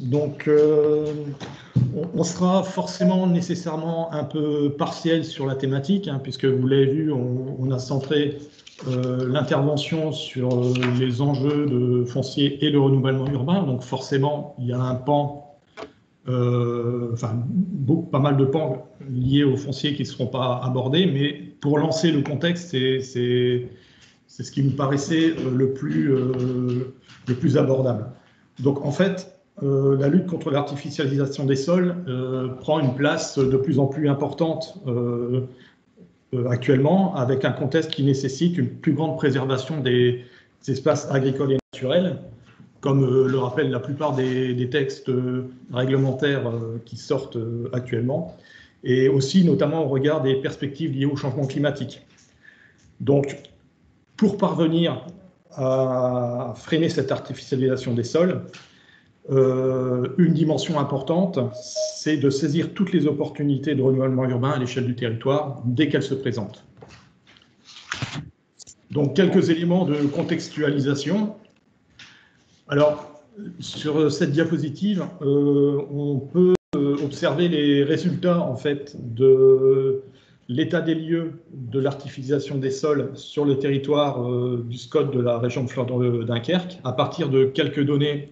Donc, on sera forcément nécessairement un peu partiel sur la thématique, hein, puisque vous l'avez vu, on a centré l'intervention sur les enjeux de foncier et le renouvellement urbain. Donc, forcément, il y a un pan, pas mal de pans liés au foncier qui ne seront pas abordés, mais pour lancer le contexte, c'est ce qui nous paraissait le plus abordable. Donc, en fait, la lutte contre l'artificialisation des sols prend une place de plus en plus importante actuellement, avec un contexte qui nécessite une plus grande préservation des espaces agricoles et naturels, comme le rappellent la plupart des textes réglementaires qui sortent actuellement, et aussi notamment au regard des perspectives liées au changement climatique. Donc, pour parvenir à freiner cette artificialisation des sols, une dimension importante, c'est de saisir toutes les opportunités de renouvellement urbain à l'échelle du territoire dès qu'elles se présentent. Donc, quelques éléments de contextualisation. Alors, sur cette diapositive, on peut observer les résultats en fait de l'état des lieux de l'artificialisation des sols sur le territoire du SCOT de la région de Flandre-Dunkerque à partir de quelques données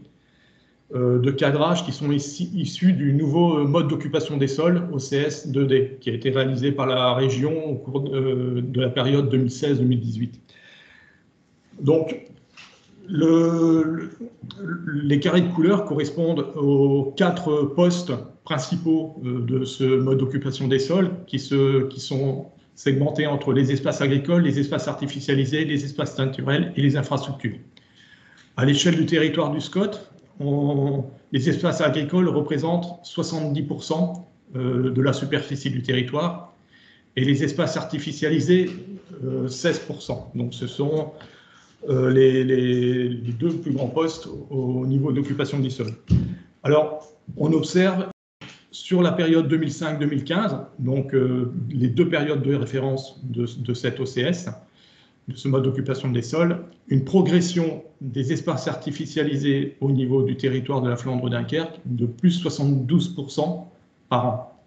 de cadrage qui sont issus du nouveau mode d'occupation des sols, OCS 2D, qui a été réalisé par la région au cours de la période 2016-2018. Donc, les carrés de couleur correspondent aux 4 postes principaux de ce mode d'occupation des sols qui sont segmentés entre les espaces agricoles, les espaces artificialisés, les espaces naturels et les infrastructures. À l'échelle du territoire du SCOT, les espaces agricoles représentent 70% de la superficie du territoire et les espaces artificialisés 16%. Donc ce sont les 2 plus grands postes au niveau d'occupation du sol. Alors, on observe sur la période 2005-2015, donc les 2 périodes de référence de cet OCS, de ce mode d'occupation des sols, une progression des espaces artificialisés au niveau du territoire de la Flandre-Dunkerque de plus 72% par an.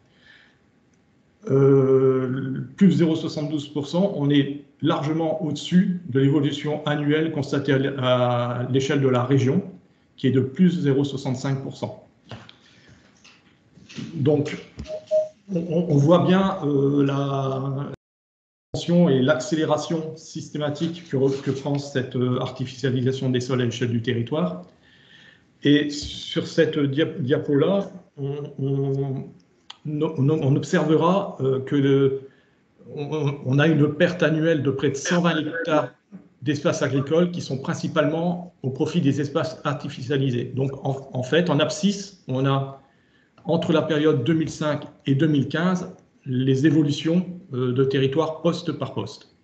Plus 0,72%, on est largement au-dessus de l'évolution annuelle constatée à l'échelle de la région, qui est de plus 0,65%. Donc, on voit bien la et l'accélération systématique que prend cette artificialisation des sols à l'échelle du territoire. Et sur cette diapo-là, on observera qu'on a une perte annuelle de près de 120 hectares d'espaces agricoles qui sont principalement au profit des espaces artificialisés. Donc, en fait, en abscisse, on a, entre la période 2005 et 2015, les évolutions de territoire poste par poste.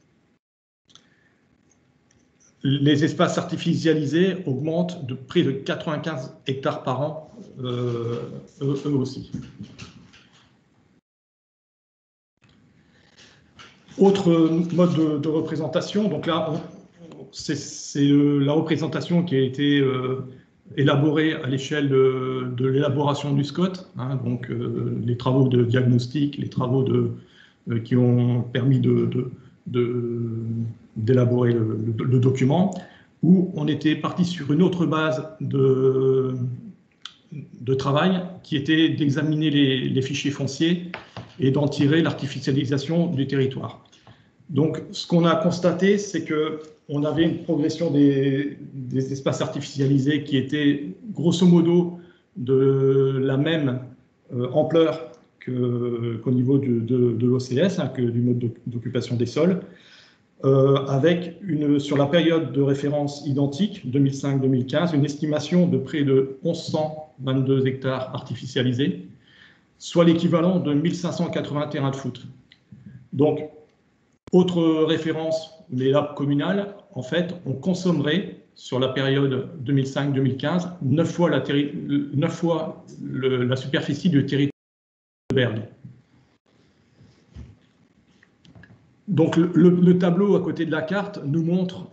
Les espaces artificialisés augmentent de près de 95 hectares par an, eux aussi. Autre mode de représentation, donc là, c'est la représentation qui a été élaborée à l'échelle de l'élaboration du SCOT, hein, donc les travaux de diagnostic, les travaux qui ont permis d'élaborer le document, où on était parti sur une autre base de travail qui était d'examiner les fichiers fonciers et d'en tirer l'artificialisation du territoire. Donc, ce qu'on a constaté, c'est qu'on avait une progression des espaces artificialisés qui était grosso modo de la même ampleur qu'au niveau de l'OCS, hein, que du mode d'occupation des sols, avec sur la période de référence identique, 2005-2015, une estimation de près de 1122 hectares artificialisés, soit l'équivalent de 1580 terrains de foot. Donc, autre référence, les labs communales, en fait, on consommerait sur la période 2005-2015 9 fois la superficie du territoire de Bergue. Donc le tableau à côté de la carte nous montre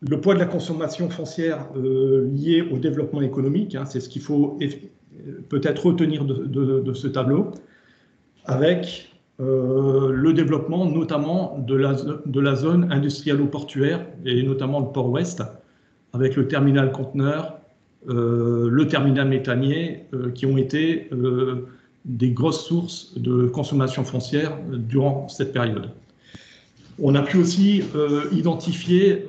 Le poids de la consommation foncière lié au développement économique, hein, c'est ce qu'il faut peut-être retenir de ce tableau, avec le développement notamment de la zone industrialo-portuaire, et notamment le port ouest, avec le terminal conteneur, le terminal méthanier, qui ont été des grosses sources de consommation foncière durant cette période. On a pu aussi identifier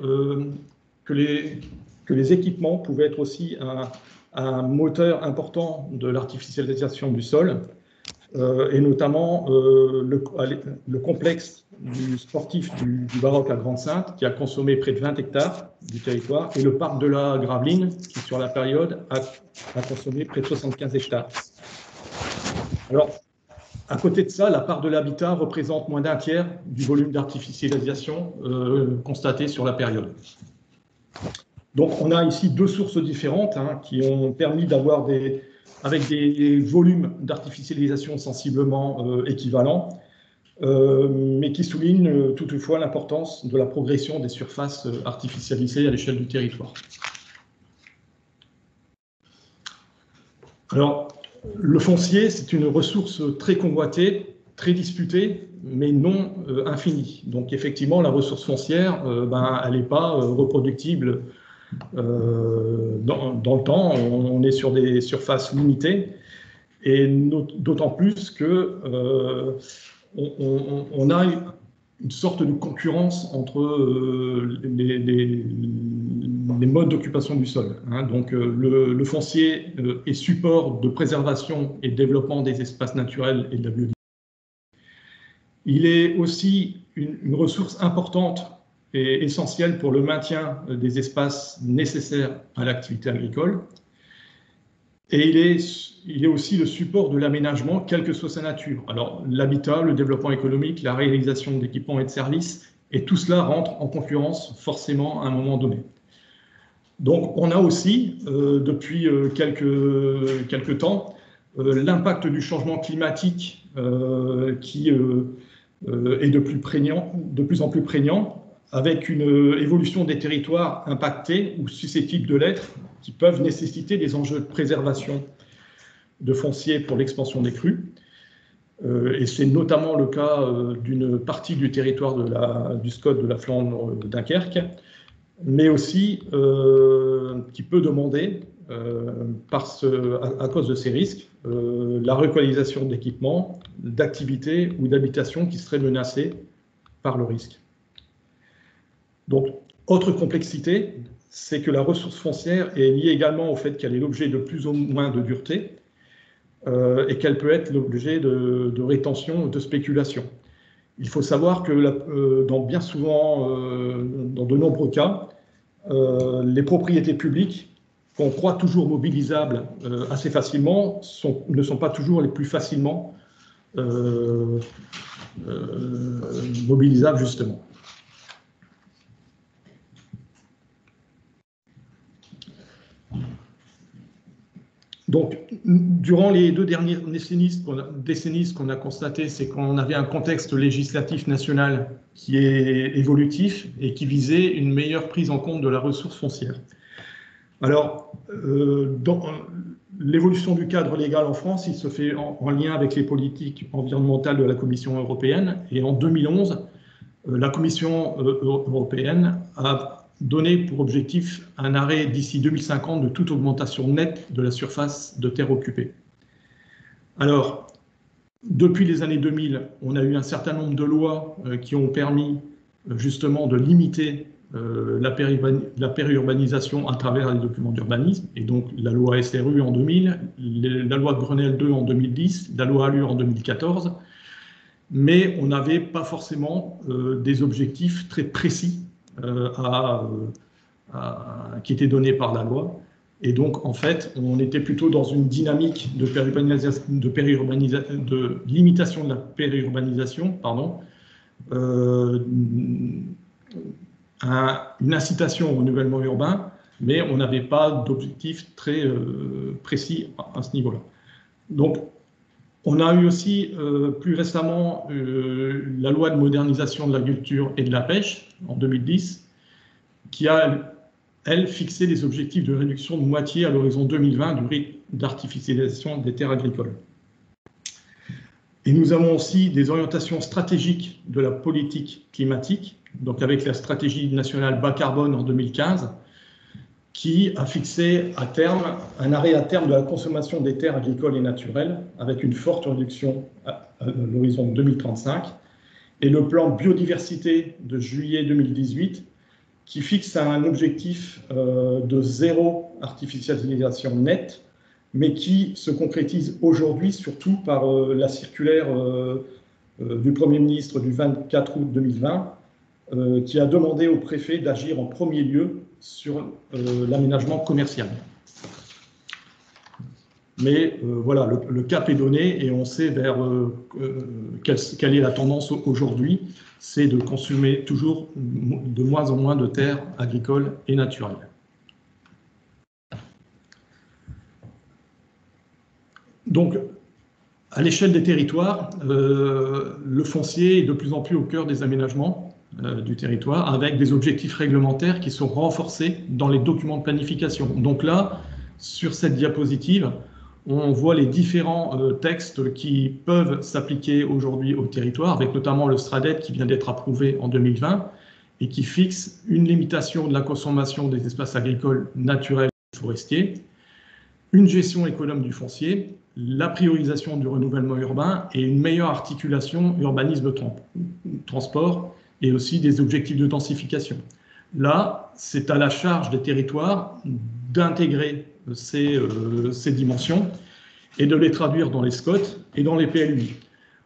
que les équipements pouvaient être aussi un moteur important de l'artificialisation du sol, et notamment le complexe du sportif du Baroque à Grande-Synthe, qui a consommé près de 20 hectares du territoire, et le parc de la Graveline, qui sur la période a consommé près de 75 hectares. Alors, à côté de ça, la part de l'habitat représente moins d'un tiers du volume d'artificialisation constaté sur la période. Donc, on a ici deux sources différentes qui ont permis d'avoir avec des volumes d'artificialisation sensiblement équivalents, mais qui soulignent toutefois l'importance de la progression des surfaces artificialisées à l'échelle du territoire. Alors, le foncier, c'est une ressource très convoitée, très disputée, mais non infinie. Donc, effectivement, la ressource foncière, elle n'est pas reproductible dans le temps. On est sur des surfaces limitées, et d'autant plus que on a une sorte de concurrence entre les modes d'occupation du sol. Donc, le foncier est support de préservation et de développement des espaces naturels et de la biodiversité. Il est aussi une ressource importante et essentielle pour le maintien des espaces nécessaires à l'activité agricole. Et il est aussi le support de l'aménagement, quelle que soit sa nature. Alors, l'habitat, le développement économique, la réalisation d'équipements et de services, et tout cela rentre en concurrence forcément à un moment donné. Donc, on a aussi, depuis quelques temps, l'impact du changement climatique qui est de plus en plus prégnant, avec une évolution des territoires impactés ou susceptibles de l'être, qui peuvent nécessiter des enjeux de préservation de foncier pour l'expansion des crues. Et c'est notamment le cas d'une partie du territoire du SCOT de la Flandre Dunkerque, mais aussi qui peut demander, à cause de ces risques, la relocalisation d'équipements, d'activités ou d'habitations qui seraient menacées par le risque. Donc, autre complexité, c'est que la ressource foncière est liée également au fait qu'elle est l'objet de plus ou moins de dureté et qu'elle peut être l'objet de rétention, de spéculation. Il faut savoir que dans de nombreux cas, les propriétés publiques qu'on croit toujours mobilisables assez facilement ne sont pas toujours les plus facilement mobilisables justement. Donc, durant les 2 dernières décennies, ce qu'on a constaté, c'est qu'on avait un contexte législatif national qui est évolutif et qui visait une meilleure prise en compte de la ressource foncière. Alors, l'évolution du cadre légal en France, il se fait en lien avec les politiques environnementales de la Commission européenne. Et en 2011, la Commission européenne a donné pour objectif un arrêt d'ici 2050 de toute augmentation nette de la surface de terre occupée. Alors, depuis les années 2000, on a eu un certain nombre de lois qui ont permis justement de limiter la périurbanisation à travers les documents d'urbanisme, et donc la loi SRU en 2000, la loi de Grenelle 2 en 2010, la loi ALUR en 2014, mais on n'avait pas forcément des objectifs très précis qui étaient donnés par la loi. Et donc, en fait, on était plutôt dans une dynamique de limitation de la périurbanisation, une incitation au renouvellement urbain, mais on n'avait pas d'objectif très précis à ce niveau-là. Donc, on a eu aussi plus récemment la loi de modernisation de l'agriculture et de la pêche en 2010, qui a, elle, fixé des objectifs de réduction de moitié à l'horizon 2020 du rythme d'artificialisation des terres agricoles. Et nous avons aussi des orientations stratégiques de la politique climatique, donc avec la stratégie nationale bas carbone en 2015, qui a fixé à terme un arrêt à terme de la consommation des terres agricoles et naturelles, avec une forte réduction à l'horizon 2035, et le plan biodiversité de juillet 2018, qui fixe un objectif de zéro artificialisation nette, mais qui se concrétise aujourd'hui surtout par la circulaire du Premier ministre du 24 août 2020, qui a demandé au préfet d'agir en premier lieu sur l'aménagement commercial. Mais voilà, le cap est donné et on sait vers quelle est la tendance aujourd'hui, c'est de consommer toujours de moins en moins de terres agricoles et naturelles. Donc, à l'échelle des territoires, le foncier est de plus en plus au cœur des aménagements du territoire, avec des objectifs réglementaires qui sont renforcés dans les documents de planification. Donc là, sur cette diapositive, on voit les différents textes qui peuvent s'appliquer aujourd'hui au territoire, avec notamment le SRADET qui vient d'être approuvé en 2020 et qui fixe une limitation de la consommation des espaces agricoles, naturels et forestiers, une gestion économe du foncier, la priorisation du renouvellement urbain et une meilleure articulation urbanisme-transport et aussi des objectifs de densification. Là, c'est à la charge des territoires d'intégrer ces dimensions et de les traduire dans les SCOT et dans les PLUI.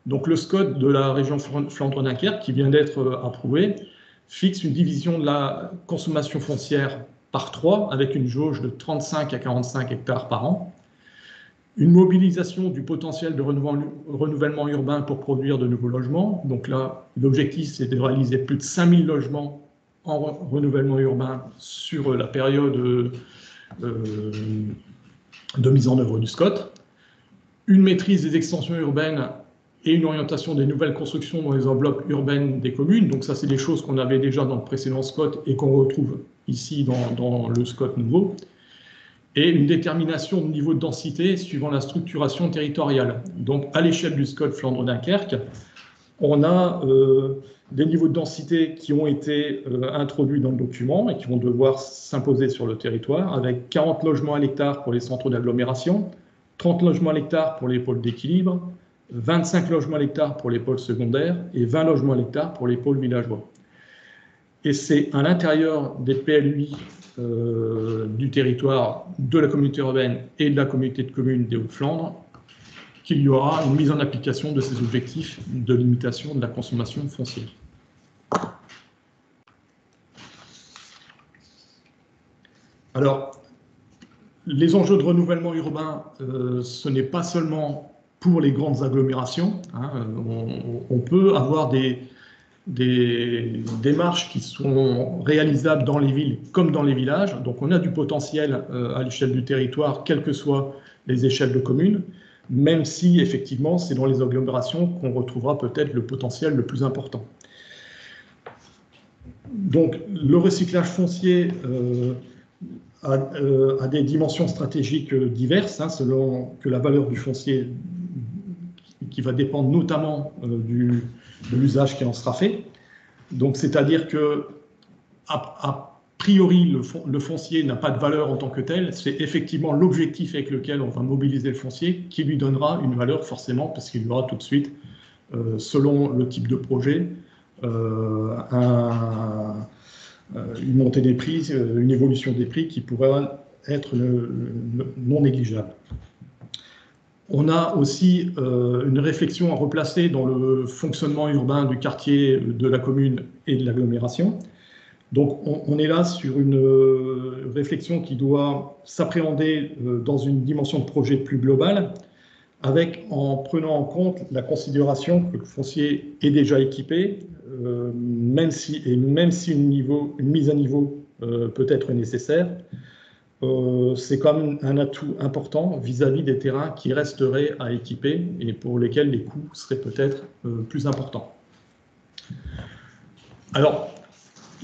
Donc le SCOT de la région Flandre-Dunkerque, qui vient d'être approuvé, fixe une division de la consommation foncière par 3, avec une jauge de 35 à 45 hectares par an, une mobilisation du potentiel de renouvellement urbain pour produire de nouveaux logements. Donc là, l'objectif, c'est de réaliser plus de 5000 logements en renouvellement urbain sur la période de mise en œuvre du SCOT, une maîtrise des extensions urbaines et une orientation des nouvelles constructions dans les enveloppes urbaines des communes. Donc ça, c'est des choses qu'on avait déjà dans le précédent SCOT et qu'on retrouve ici dans le SCOT nouveau. Et une détermination de niveau de densité suivant la structuration territoriale. Donc à l'échelle du SCOT Flandre-Dunkerque, on a des niveaux de densité qui ont été introduits dans le document et qui vont devoir s'imposer sur le territoire, avec 40 logements à l'hectare pour les centres d'agglomération, 30 logements à l'hectare pour les pôles d'équilibre, 25 logements à l'hectare pour les pôles secondaires et 20 logements à l'hectare pour les pôles villageois. Et c'est à l'intérieur des PLUI du territoire de la communauté urbaine et de la communauté de communes des Hauts-de-Flandre qu'il y aura une mise en application de ces objectifs de limitation de la consommation foncière. Alors, les enjeux de renouvellement urbain, ce n'est pas seulement pour les grandes agglomérations. Hein, on peut avoir des démarches qui sont réalisables dans les villes comme dans les villages. Donc on a du potentiel à l'échelle du territoire, quelles que soient les échelles de communes, même si effectivement c'est dans les agglomérations qu'on retrouvera peut-être le potentiel le plus important. Donc le recyclage foncier a des dimensions stratégiques diverses, hein, selon que la valeur du foncier qui va dépendre notamment de l'usage qui en sera fait. Donc, c'est-à-dire que, a priori, le foncier n'a pas de valeur en tant que tel. C'est effectivement l'objectif avec lequel on va mobiliser le foncier qui lui donnera une valeur forcément, parce qu'il y aura tout de suite, selon le type de projet, une montée des prix, une évolution des prix qui pourrait être non négligeable. On a aussi une réflexion à replacer dans le fonctionnement urbain du quartier, de la commune et de l'agglomération. Donc on est là sur une réflexion qui doit s'appréhender dans une dimension de projet plus globale, en prenant en compte la considération que le foncier est déjà équipé, même si une mise à niveau peut être nécessaire. C'est quand même un atout important vis-à-vis des terrains qui resteraient à équiper et pour lesquels les coûts seraient peut-être plus importants. Alors,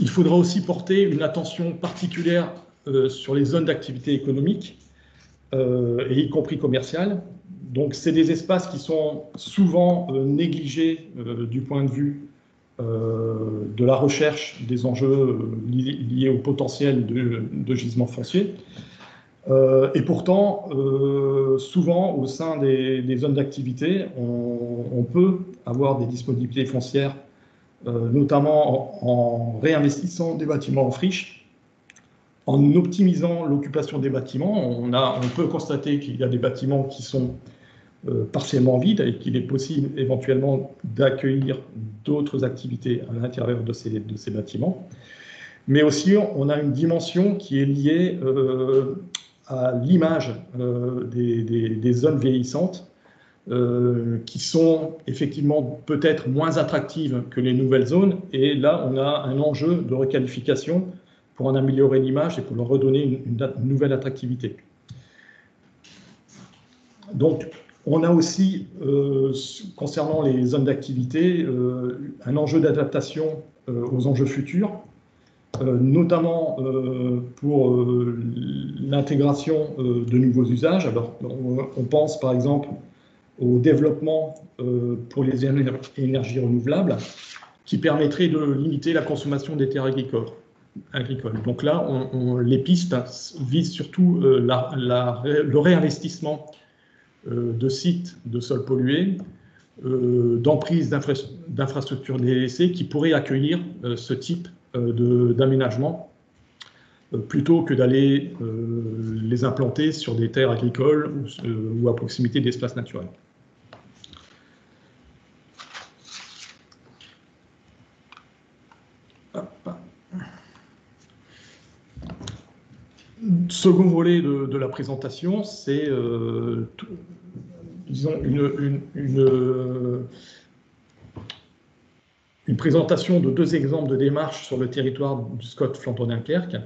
Il faudra aussi porter une attention particulière sur les zones d'activité économique, et y compris commerciale. Donc, c'est des espaces qui sont souvent négligés du point de vue de la recherche des enjeux liés au potentiel de gisements fonciers. Et pourtant, souvent, au sein des zones d'activité, on peut avoir des disponibilités foncières, notamment en réinvestissant des bâtiments en friche, en optimisant l'occupation des bâtiments. On peut constater qu'il y a des bâtiments qui sont partiellement vides et qu'il est possible éventuellement d'accueillir d'autres activités à l'intérieur de ces bâtiments. Mais aussi, on a une dimension qui est liée à l'image des zones vieillissantes, qui sont effectivement peut-être moins attractives que les nouvelles zones. Et là, on a un enjeu de requalification pour en améliorer l'image et pour leur redonner une nouvelle attractivité. Donc, on a aussi, concernant les zones d'activité, un enjeu d'adaptation aux enjeux futurs, notamment pour l'intégration de nouveaux usages. Alors, on pense par exemple au développement pour les énergies renouvelables, qui permettrait de limiter la consommation des terres agricoles. Donc là, les pistes visent surtout le réinvestissement de sites de sols pollués, d'emprises d'infrastructures délaissées qui pourraient accueillir ce type d'aménagement, plutôt que d'aller les implanter sur des terres agricoles ou à proximité d'espaces naturels. Second volet de la présentation, c'est disons une présentation de deux exemples de démarches sur le territoire du SCOT Flandre-Dunkerque.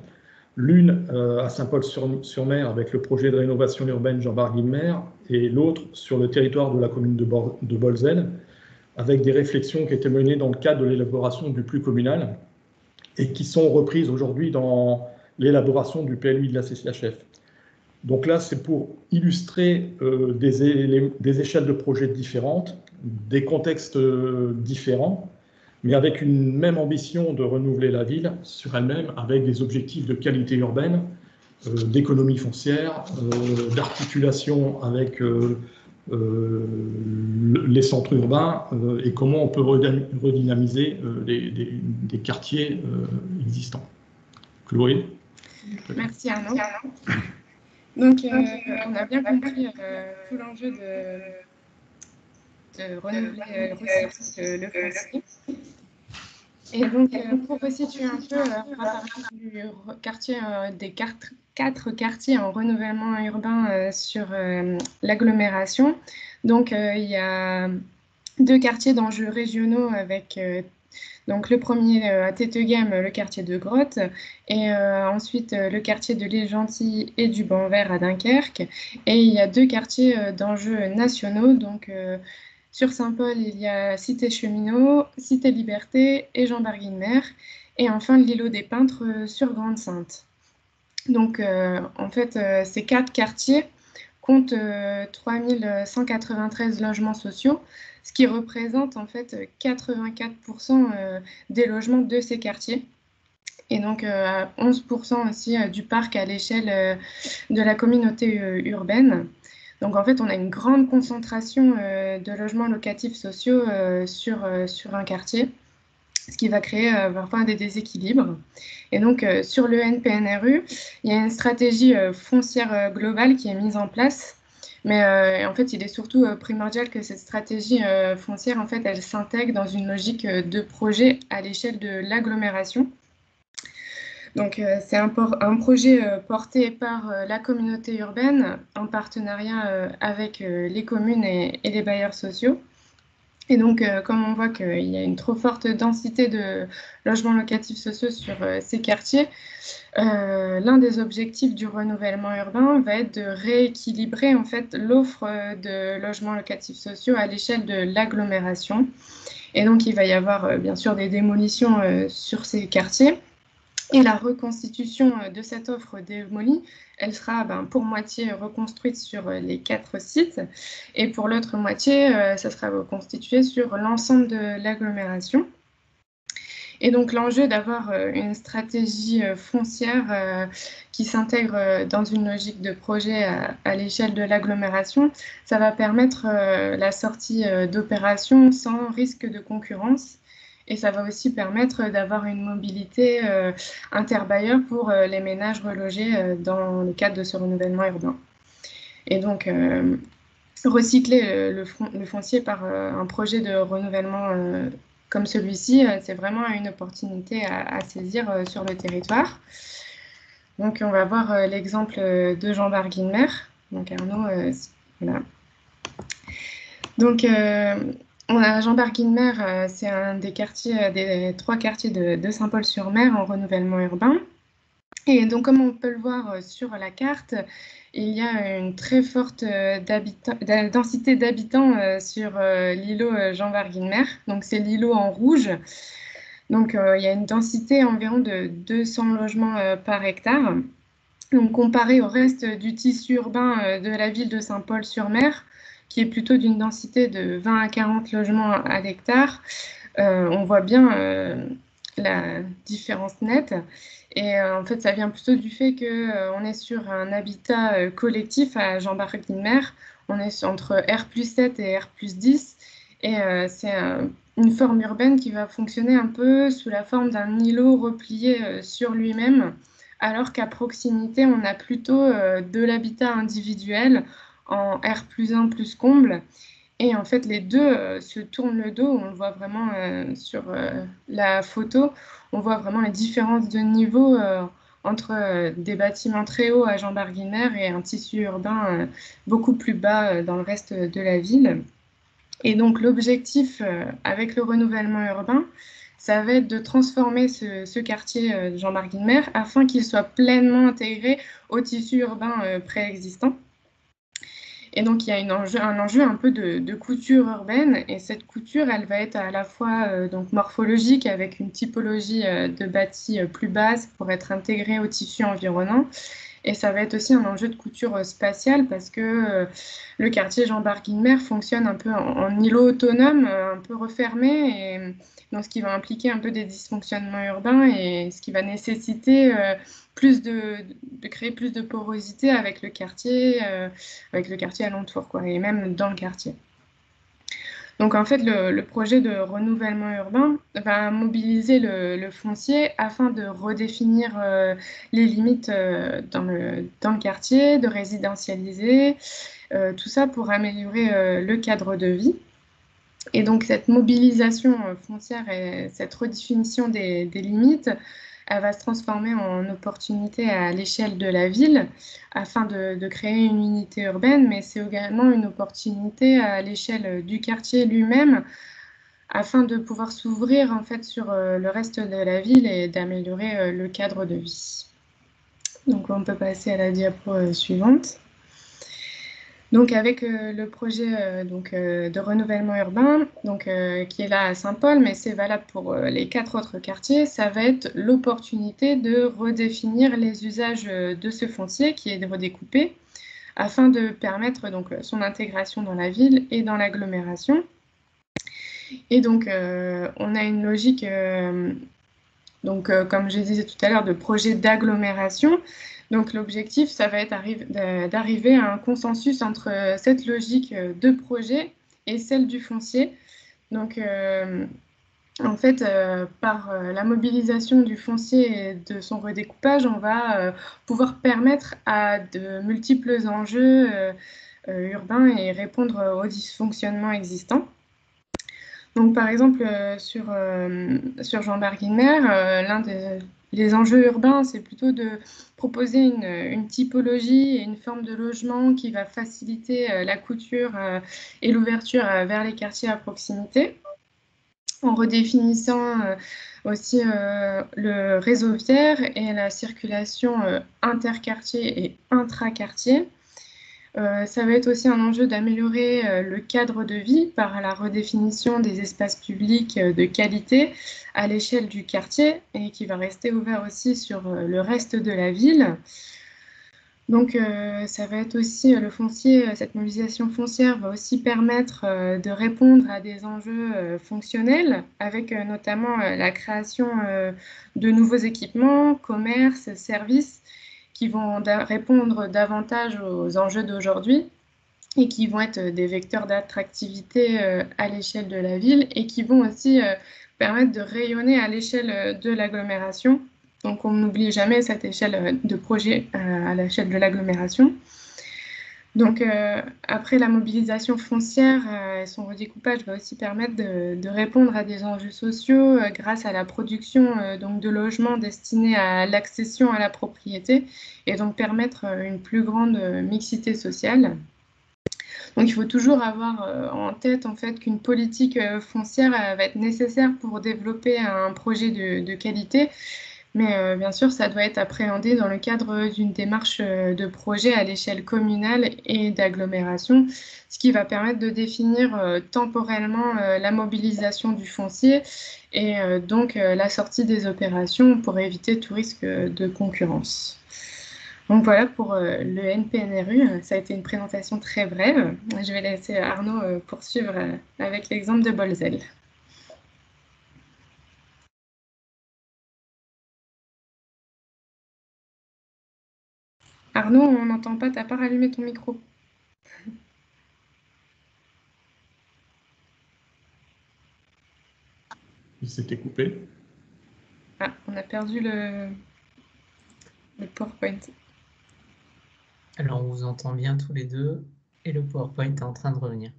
L'une à Saint-Paul-sur-Mer avec le projet de rénovation urbaine Jean-Barguilmer, et l'autre sur le territoire de la commune de Bolzel, avec des réflexions qui étaient menées dans le cadre de l'élaboration du PLU communal et qui sont reprises aujourd'hui dans l'élaboration du PLUI de la CCHF. Donc là, c'est pour illustrer des échelles de projets différentes, des contextes différents, mais avec une même ambition de renouveler la ville sur elle-même, avec des objectifs de qualité urbaine, d'économie foncière, d'articulation avec les centres urbains, et comment on peut redynamiser des quartiers existants. Chloé ? Merci Arnaud. Donc, on a bien compris tout l'enjeu de renouveler le foncier. Et donc, pour resituer un peu, on va parler du quartier, des quatre quartiers en renouvellement urbain sur l'agglomération. Donc, il y a deux quartiers d'enjeux régionaux avec donc le premier à Téteghem, le quartier de Grotte, et ensuite le quartier de l'Île Gentille et du Banc Vert à Dunkerque. Et il y a deux quartiers d'enjeux nationaux, donc sur Saint-Paul, il y a Cité Cheminot, Cité Liberté et Jean-Barguilmer, et enfin l'îlot des Peintres sur Grande-Sainte. Donc en fait, ces quatre quartiers comptent 3193 logements sociaux, ce qui représente en fait 84% des logements de ces quartiers, et donc 11% aussi du parc à l'échelle de la communauté urbaine. Donc en fait, on a une grande concentration de logements locatifs sociaux sur un quartier, ce qui va créer parfois des déséquilibres. Et donc sur le NPNRU, il y a une stratégie foncière globale qui est mise en place. Mais en fait, il est surtout primordial que cette stratégie foncière, en fait, elle s'intègre dans une logique de projet à l'échelle de l'agglomération. Donc, c'est un projet porté par la communauté urbaine en partenariat avec les communes et les bailleurs sociaux. Et donc, comme on voit qu'il y a une trop forte densité de logements locatifs sociaux sur ces quartiers, l'un des objectifs du renouvellement urbain va être de rééquilibrer en fait l'offre de logements locatifs sociaux à l'échelle de l'agglomération. Et donc, il va y avoir bien sûr des démolitions sur ces quartiers, Et la reconstitution de cette offre démolie, elle sera pour moitié reconstruite sur les 4 sites, et pour l'autre moitié, ça sera reconstitué sur l'ensemble de l'agglomération. Et donc l'enjeu d'avoir une stratégie foncière qui s'intègre dans une logique de projet à l'échelle de l'agglomération, ça va permettre la sortie d'opérations sans risque de concurrence. Et ça va aussi permettre d'avoir une mobilité interbailleurs pour les ménages relogés dans le cadre de ce renouvellement urbain. Et donc, recycler le foncier par un projet de renouvellement comme celui-ci, c'est vraiment une opportunité à saisir sur le territoire. Donc, on va voir l'exemple de Jean Barguilmer. Donc, Arnaud, voilà. Donc, Jean Barguilmer, c'est un des quartiers, des 3 quartiers de Saint-Paul-sur-Mer en renouvellement urbain. Et donc, comme on peut le voir sur la carte, il y a une très forte densité d'habitants sur l'îlot Jean Barguilmer. Donc, c'est l'îlot en rouge. Donc, il y a une densité environ de 200 logements par hectare. Donc, comparé au reste du tissu urbain de la ville de Saint-Paul-sur-Mer, qui est plutôt d'une densité de 20 à 40 logements à l'hectare, on voit bien la différence nette. Et en fait, ça vient plutôt du fait qu'on est sur un habitat collectif à Jean Barguilmer. On est entre R+7 et R+10. Et c'est une forme urbaine qui va fonctionner un peu sous la forme d'un îlot replié sur lui-même, alors qu'à proximité, on a plutôt de l'habitat individuel en R+1 plus comble. Et en fait, les deux se tournent le dos. On le voit vraiment sur la photo. On voit vraiment les différences de niveau entre des bâtiments très hauts à Jean Barguilmer et un tissu urbain beaucoup plus bas dans le reste de la ville. Et donc, l'objectif avec le renouvellement urbain, ça va être de transformer ce quartier de Jean Barguilmer afin qu'il soit pleinement intégré au tissu urbain préexistant. Et donc, il y a un enjeu un peu de couture urbaine. Et cette couture, elle va être à la fois donc morphologique avec une typologie de bâti plus basse pour être intégrée au tissu environnant. Et ça va être aussi un enjeu de couture spatiale parce que le quartier Jean Barguilmer fonctionne un peu en îlot autonome, un peu refermé, et donc ce qui va impliquer un peu des dysfonctionnements urbains et ce qui va nécessiter de créer plus de porosité avec le quartier alentour, quoi, et même dans le quartier. Donc en fait, le projet de renouvellement urbain va mobiliser le foncier afin de redéfinir les limites dans le quartier, de résidentialiser, tout ça pour améliorer le cadre de vie. Et donc cette mobilisation foncière et cette redéfinition des limites, elle va se transformer en opportunité à l'échelle de la ville afin de créer une unité urbaine, mais c'est également une opportunité à l'échelle du quartier lui-même afin de pouvoir s'ouvrir en fait sur le reste de la ville et d'améliorer le cadre de vie. Donc on peut passer à la diapo suivante. Donc avec le projet de renouvellement urbain, qui est là à Saint-Paul, mais c'est valable pour les 4 autres quartiers, ça va être l'opportunité de redéfinir les usages de ce foncier qui est redécoupé afin de permettre donc son intégration dans la ville et dans l'agglomération. Et donc on a une logique, comme je disais tout à l'heure, de projet d'agglomération. Donc l'objectif, ça va être d'arriver à un consensus entre cette logique de projet et celle du foncier. Donc en fait, par la mobilisation du foncier et de son redécoupage, on va pouvoir permettre à de multiples enjeux urbains et répondre aux dysfonctionnements existants. Donc, par exemple, sur Jean Barguilmer, l'un des enjeux urbains, c'est plutôt de proposer une typologie et une forme de logement qui va faciliter la couture et l'ouverture vers les quartiers à proximité, en redéfinissant aussi le réseau viaire et la circulation interquartier et intraquartier. Ça va être aussi un enjeu d'améliorer le cadre de vie par la redéfinition des espaces publics de qualité à l'échelle du quartier et qui va rester ouvert aussi sur le reste de la ville. Donc, ça va être aussi le foncier, cette mobilisation foncière va aussi permettre de répondre à des enjeux fonctionnels, avec notamment la création de nouveaux équipements, commerces, services, qui vont répondre davantage aux enjeux d'aujourd'hui et qui vont être des vecteurs d'attractivité à l'échelle de la ville et qui vont aussi permettre de rayonner à l'échelle de l'agglomération. Donc, on n'oublie jamais cette échelle de projet à l'échelle de l'agglomération. Donc, après la mobilisation foncière, son redécoupage va aussi permettre de répondre à des enjeux sociaux grâce à la production donc de logements destinés à l'accession à la propriété et donc permettre une plus grande mixité sociale. Donc, il faut toujours avoir en tête en fait qu'une politique foncière va être nécessaire pour développer un projet de qualité. Mais bien sûr, ça doit être appréhendé dans le cadre d'une démarche de projet à l'échelle communale et d'agglomération, ce qui va permettre de définir temporellement la mobilisation du foncier et donc la sortie des opérations pour éviter tout risque de concurrence. Donc voilà pour le NPNRU. Ça a été une présentation très brève. Je vais laisser Arnaud poursuivre avec l'exemple de Bolzel. Arnaud, on n'entend pas, tu n'as pas rallumé ton micro. Il s'était coupé. Ah, on a perdu le PowerPoint. Alors, on vous entend bien tous les deux et le PowerPoint est en train de revenir.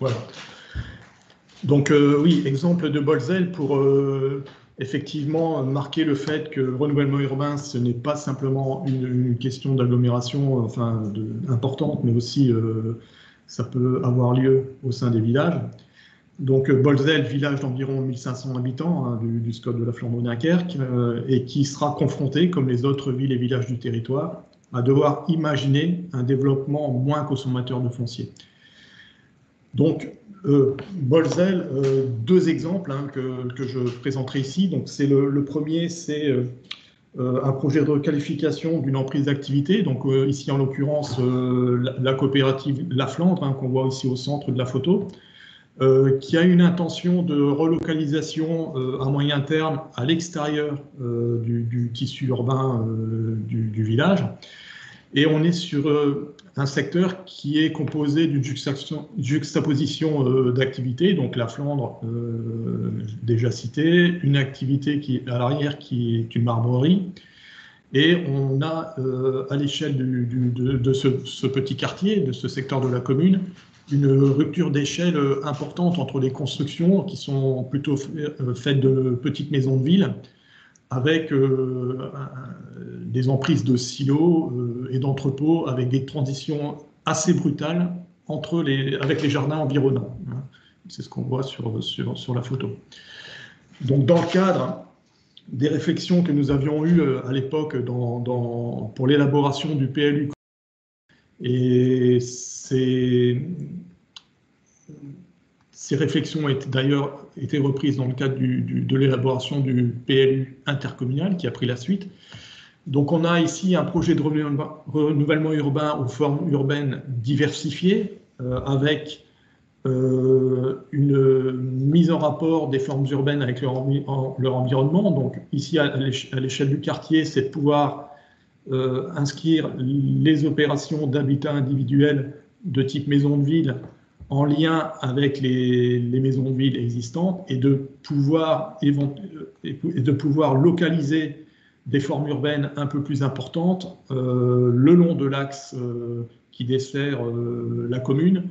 Voilà. Donc oui, exemple de Bolzel pour effectivement marquer le fait que le renouvellement urbain, ce n'est pas simplement une question d'agglomération importante, mais aussi ça peut avoir lieu au sein des villages. Donc Bolzel, village d'environ 1500 habitants du SCOT de la Flandre-Dunkerque, et qui sera confronté, comme les autres villes et villages du territoire, à devoir imaginer un développement moins consommateur de foncier. Donc, Bolzel, deux exemples que je présenterai ici. Donc, le premier, c'est un projet de requalification d'une emprise d'activité. Donc, ici, en l'occurrence, la coopérative La Flandre, qu'on voit ici au centre de la photo, qui a une intention de relocalisation à moyen terme à l'extérieur du tissu urbain du village. Et on est sur un secteur qui est composé d'une juxtaposition d'activités, donc la Flandre déjà citée, une activité qui est à l'arrière qui est une marbrerie, et on a à l'échelle de ce petit quartier, de ce secteur de la commune, une rupture d'échelle importante entre les constructions qui sont plutôt faites de petites maisons de ville, avec des emprises de silos et d'entrepôts, avec des transitions assez brutales avec les jardins environnants. C'est ce qu'on voit sur la photo. Donc, dans le cadre des réflexions que nous avions eues à l'époque pour l'élaboration du PLU, et ces réflexions ont d'ailleurs été reprises dans le cadre de l'élaboration du PLU intercommunal qui a pris la suite. Donc on a ici un projet de renouvellement urbain aux formes urbaines diversifiées, avec une mise en rapport des formes urbaines avec leur environnement. Donc ici, à l'échelle du quartier, c'est de pouvoir inscrire les opérations d'habitat individuel de type maison de ville en lien avec les maisons de ville existantes et de pouvoir localiser des formes urbaines un peu plus importantes le long de l'axe qui dessert la commune,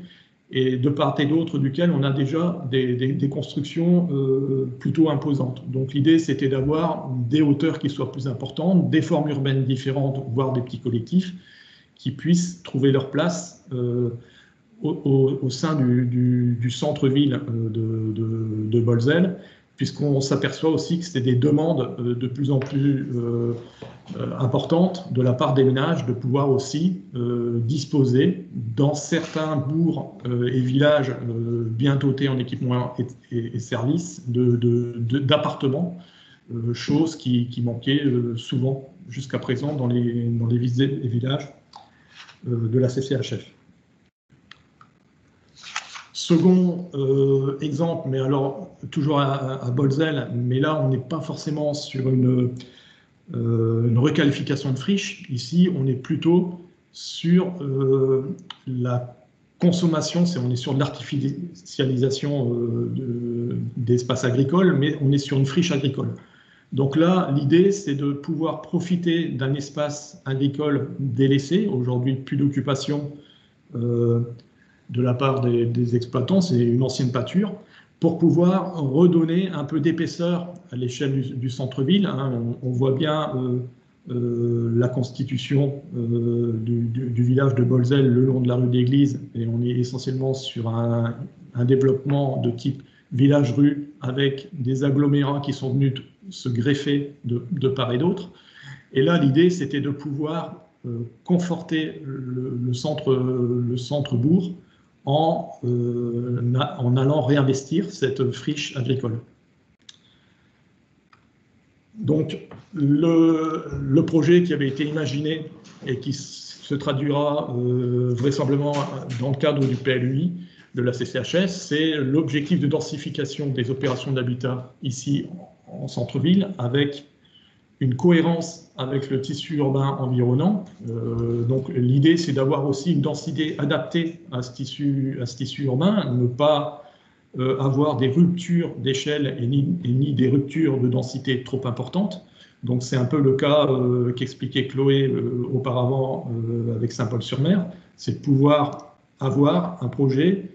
et de part et d'autre duquel on a déjà des constructions plutôt imposantes. Donc l'idée, c'était d'avoir des hauteurs qui soient plus importantes, des formes urbaines différentes, voire des petits collectifs qui puissent trouver leur place au sein du centre-ville de Bolzel, puisqu'on s'aperçoit aussi que c'était des demandes de plus en plus importante de la part des ménages de pouvoir aussi disposer dans certains bourgs et villages bien dotés en équipements et services d'appartements, chose qui manquait souvent jusqu'à présent dans les villes et villages de la CCHF. Second exemple, mais alors toujours à Bolzel, mais là on n'est pas forcément sur une requalification de friche. Ici, on est plutôt sur la consommation, on est sur de l'artificialisation d'espaces agricoles, mais on est sur une friche agricole. Donc là, l'idée, c'est de pouvoir profiter d'un espace agricole délaissé, aujourd'hui plus d'occupation de la part des exploitants, c'est une ancienne pâture, pour pouvoir redonner un peu d'épaisseur à l'échelle du centre-ville. On voit bien la constitution du village de Bolzel le long de la rue d'Église, et on est essentiellement sur un développement de type village-rue avec des agglomérats qui sont venus se greffer de part et d'autre. Et là, l'idée, c'était de pouvoir conforter le centre-bourg en allant réinvestir cette friche agricole. Donc, le projet qui avait été imaginé et qui se traduira vraisemblablement dans le cadre du PLUI de la CCHS, c'est l'objectif de densification des opérations d'habitat ici en centre-ville, avec une cohérence avec le tissu urbain environnant. Donc l'idée, c'est d'avoir aussi une densité adaptée à ce tissu urbain, ne pas avoir des ruptures d'échelle et ni des ruptures de densité trop importantes. Donc c'est un peu le cas qu'expliquait Chloé auparavant avec Saint-Paul-sur-Mer, c'est de pouvoir avoir un projet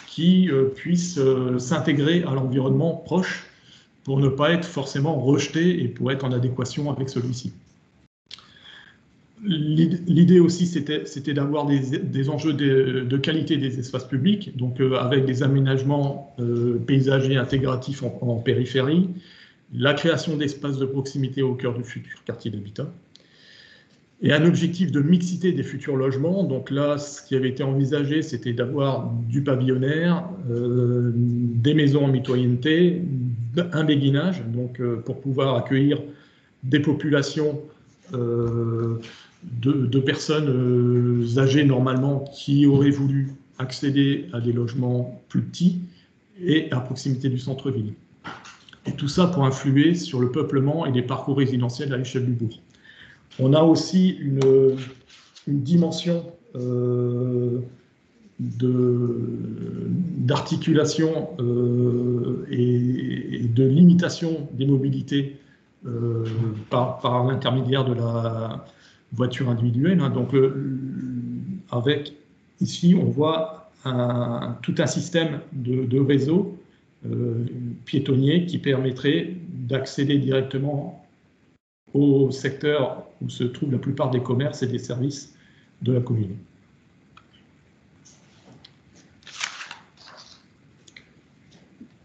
qui puisse s'intégrer à l'environnement proche pour ne pas être forcément rejeté et pour être en adéquation avec celui-ci. L'idée aussi, c'était d'avoir des enjeux de qualité des espaces publics, donc avec des aménagements paysagers intégratifs en périphérie, la création d'espaces de proximité au cœur du futur quartier d'habitat, et un objectif de mixité des futurs logements. Donc là, ce qui avait été envisagé, c'était d'avoir du pavillonnaire, des maisons en mitoyenneté, un béguinage, donc pour pouvoir accueillir des populations de personnes âgées normalement qui auraient voulu accéder à des logements plus petits et à proximité du centre-ville. Et tout ça pour influer sur le peuplement et les parcours résidentiels à l'échelle du bourg. On a aussi une dimension d'articulation et de limitation des mobilités par l'intermédiaire de la voiture individuelle. Donc, avec ici, on voit tout un système de réseau piétonnier qui permettrait d'accéder directement au secteur où se trouvent la plupart des commerces et des services de la commune.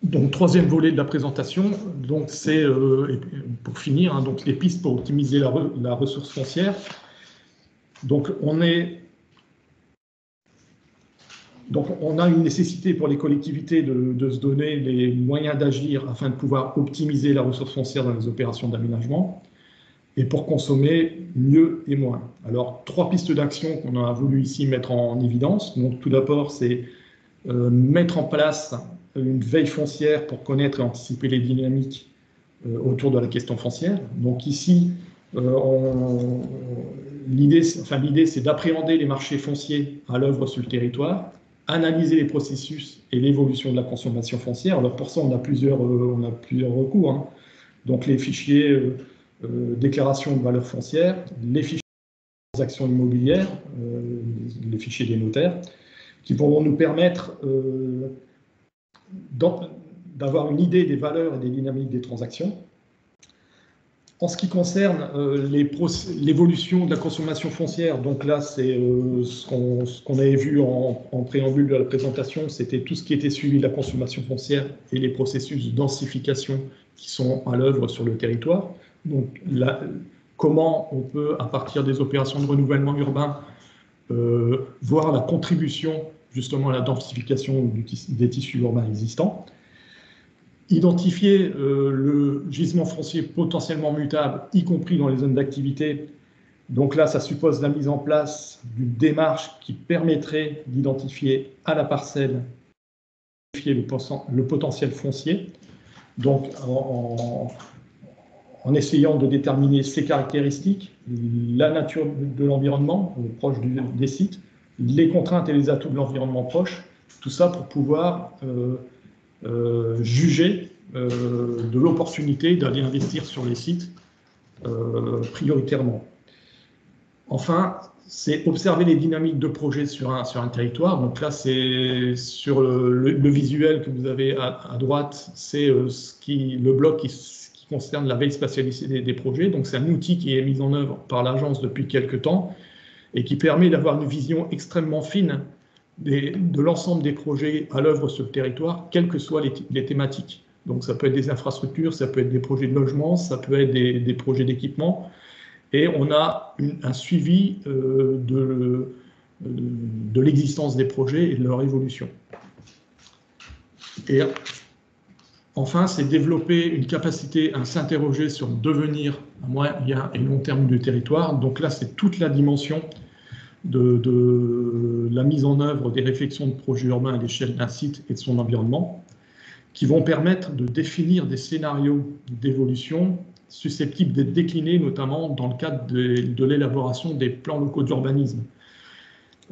Donc, troisième volet de la présentation, donc c'est, pour finir, donc les pistes pour optimiser la ressource foncière. Donc, on a une nécessité pour les collectivités de se donner les moyens d'agir afin de pouvoir optimiser la ressource foncière dans les opérations d'aménagement et pour consommer mieux et moins. Alors, trois pistes d'action qu'on a voulu ici mettre en évidence. Donc, tout d'abord, c'est mettre en place une veille foncière pour connaître et anticiper les dynamiques autour de la question foncière. Donc ici, l'idée, c'est d'appréhender les marchés fonciers à l'œuvre sur le territoire, analyser les processus et l'évolution de la consommation foncière. Alors pour ça, on a plusieurs recours. Hein. Donc les fichiers déclaration de valeur foncière, les fichiers de transactions immobilières, les fichiers des notaires, qui pourront nous permettre d'avoir une idée des valeurs et des dynamiques des transactions. En ce qui concerne l'évolution de la consommation foncière, donc là, c'est ce qu'on avait vu en préambule de la présentation, c'était tout ce qui était suivi de la consommation foncière et les processus de densification qui sont à l'œuvre sur le territoire. Donc, comment on peut, à partir des opérations de renouvellement urbain, voir la contribution justement à la densification des tissus urbains existants. Identifier le gisement foncier potentiellement mutable, y compris dans les zones d'activité. Donc là, ça suppose la mise en place d'une démarche qui permettrait d'identifier à la parcelle le potentiel foncier, donc en essayant de déterminer ses caractéristiques, la nature de l'environnement proche des sites, les contraintes et les atouts de l'environnement proche, tout ça pour pouvoir juger de l'opportunité d'aller investir sur les sites prioritairement. Enfin, c'est observer les dynamiques de projet sur un territoire. Donc là, c'est sur le visuel que vous avez à droite, c'est le bloc qui concerne la veille spatialisée des projets. Donc c'est un outil qui est mis en œuvre par l'agence depuis quelques temps et qui permet d'avoir une vision extrêmement fine de l'ensemble des projets à l'œuvre sur le territoire, quelles que soient les thématiques. Donc ça peut être des infrastructures, ça peut être des projets de logement, ça peut être des projets d'équipement. Et on a un suivi de l'existence des projets et de leur évolution. Et enfin, c'est développer une capacité à s'interroger sur le devenir à moyen et long terme du territoire. Donc là, c'est toute la dimension de la mise en œuvre des réflexions de projets urbains à l'échelle d'un site et de son environnement, qui vont permettre de définir des scénarios d'évolution susceptibles d'être déclinés, notamment dans le cadre de l'élaboration des plans locaux d'urbanisme.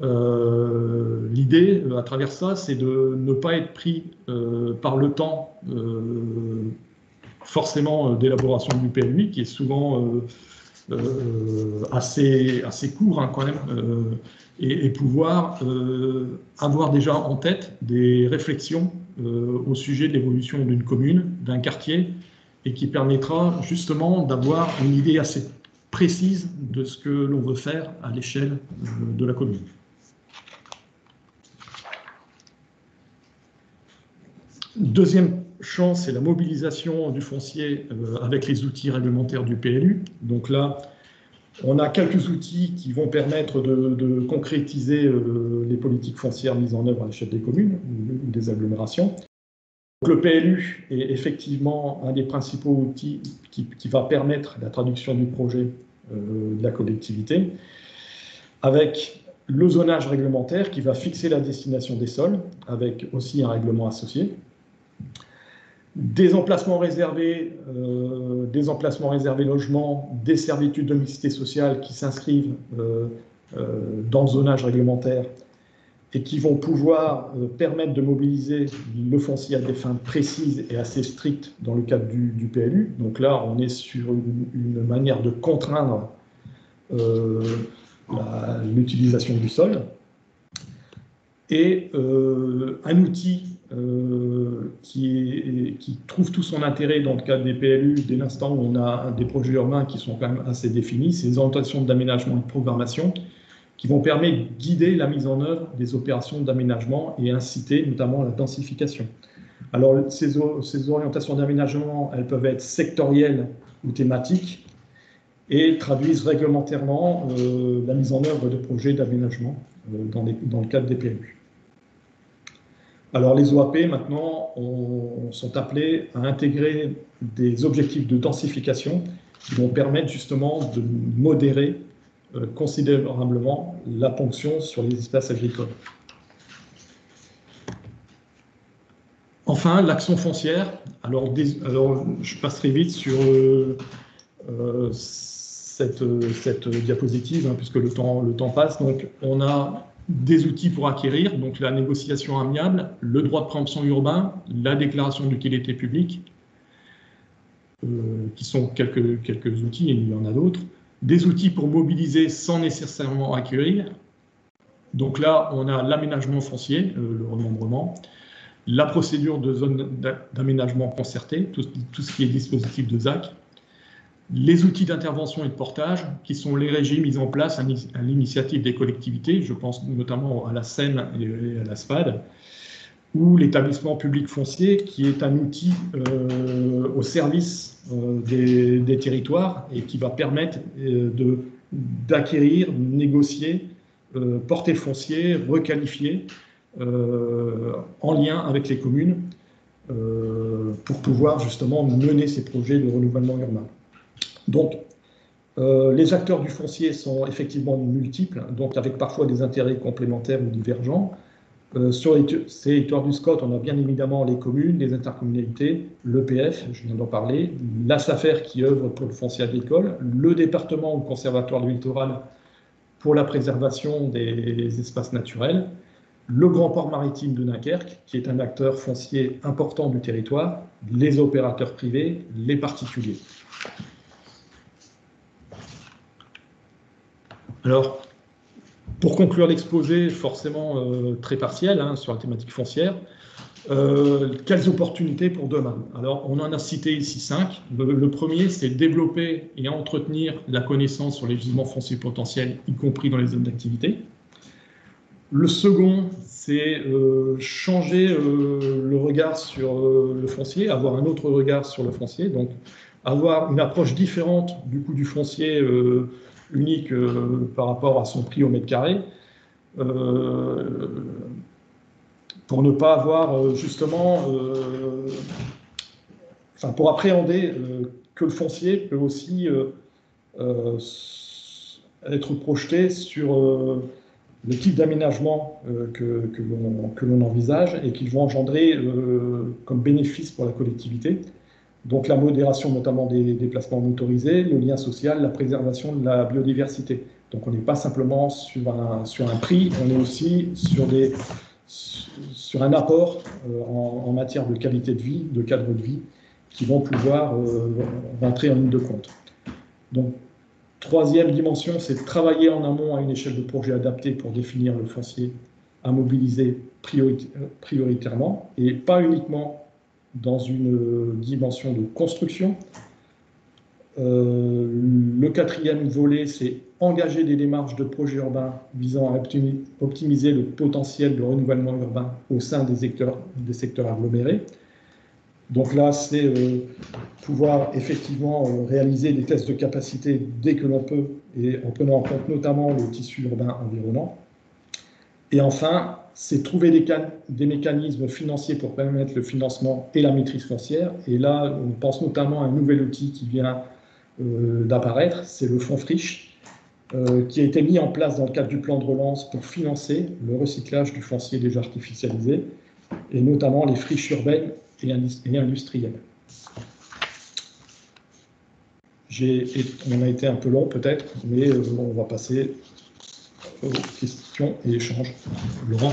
L'idée, à travers ça, c'est de ne pas être pris par le temps forcément d'élaboration du PLUI, qui est souvent assez court hein, quand même, et pouvoir avoir déjà en tête des réflexions au sujet de l'évolution d'une commune, d'un quartier, et qui permettra justement d'avoir une idée assez précise de ce que l'on veut faire à l'échelle de la commune. Deuxième champ, c'est la mobilisation du foncier avec les outils réglementaires du PLU. Donc là, on a quelques outils qui vont permettre de concrétiser les politiques foncières mises en œuvre à l'échelle des communes ou des agglomérations. Donc le PLU est effectivement un des principaux outils qui va permettre la traduction du projet de la collectivité, avec le zonage réglementaire qui va fixer la destination des sols, avec aussi un règlement associé. Des emplacements réservés logements, des servitudes de mixité sociale qui s'inscrivent dans le zonage réglementaire et qui vont pouvoir permettre de mobiliser le foncier à des fins précises et assez strictes dans le cadre du PLU. Donc là, on est sur une manière de contraindre l'utilisation du sol. Et un outil qui trouve tout son intérêt dans le cadre des PLU dès l'instant où on a des projets urbains qui sont quand même assez définis, c'est les orientations d'aménagement et de programmation qui vont permettre de guider la mise en œuvre des opérations d'aménagement et inciter notamment à la densification. Alors ces orientations d'aménagement, elles peuvent être sectorielles ou thématiques et traduisent réglementairement la mise en œuvre de projets d'aménagement dans le cadre des PLU. Alors les OAP maintenant sont appelés à intégrer des objectifs de densification qui vont permettre justement de modérer considérablement la ponction sur les espaces agricoles. Enfin, l'action foncière. Alors je passerai vite sur cette diapositive, hein, puisque le temps passe. Donc on a des outils pour acquérir, donc la négociation amiable, le droit de préemption urbain, la déclaration d'utilité publique, qui sont quelques outils, et il y en a d'autres. Des outils pour mobiliser sans nécessairement acquérir. Donc là, on a l'aménagement foncier, le remembrement, la procédure de zone d'aménagement concerté, tout ce qui est dispositif de ZAC, les outils d'intervention et de portage, qui sont les régies mises en place à l'initiative des collectivités, je pense notamment à la SEM et à la SPAD, ou l'établissement public foncier, qui est un outil au service des territoires et qui va permettre d'acquérir, négocier, porter le foncier, requalifier en lien avec les communes pour pouvoir justement mener ces projets de renouvellement urbain. Donc, les acteurs du foncier sont effectivement multiples, donc avec parfois des intérêts complémentaires ou divergents. Sur ces territoires du SCOT, on a bien évidemment les communes, les intercommunalités, l'EPF, je viens d'en parler, la SAFER qui œuvre pour le foncier agricole, le département ou le conservatoire du littoral pour la préservation des espaces naturels, le Grand Port Maritime de Dunkerque, qui est un acteur foncier important du territoire, les opérateurs privés, les particuliers. Alors, pour conclure l'exposé, forcément très partiel sur la thématique foncière, quelles opportunités pour demain? Alors, on en a cité ici 5. Le premier, c'est développer et entretenir la connaissance sur les gisements fonciers potentiels, y compris dans les zones d'activité. Le second, c'est changer le regard sur le foncier, avoir un autre regard sur le foncier, donc avoir une approche différente du coût du foncier unique par rapport à son prix au mètre carré, pour ne pas avoir justement, pour appréhender que le foncier peut aussi être projeté sur le type d'aménagement que l'on envisage et qui vont engendrer comme bénéfice pour la collectivité. Donc la modération notamment des déplacements motorisés, le lien social, la préservation de la biodiversité. Donc on n'est pas simplement sur un prix, on est aussi sur un apport en matière de qualité de vie, de cadre de vie, qui vont pouvoir rentrer en ligne de compte. Donc, troisième dimension, c'est de travailler en amont à une échelle de projet adaptée pour définir le foncier à mobiliser prioritairement, et pas uniquement dans une dimension de construction. Le quatrième volet, c'est engager des démarches de projets urbains visant à optimiser le potentiel de renouvellement urbain au sein des secteurs agglomérés. Donc là, c'est pouvoir effectivement réaliser des tests de capacité dès que l'on peut, et en prenant en compte notamment le tissu urbain environnant. Et enfin, c'est trouver des mécanismes financiers pour permettre le financement et la maîtrise foncière. Et là, on pense notamment à un nouvel outil qui vient d'apparaître, c'est le fonds friche, qui a été mis en place dans le cadre du plan de relance pour financer le recyclage du foncier déjà artificialisé, et notamment les friches urbaines et industrielles. On a été un peu long peut-être, mais on va passer aux questions et échanges. Laurent.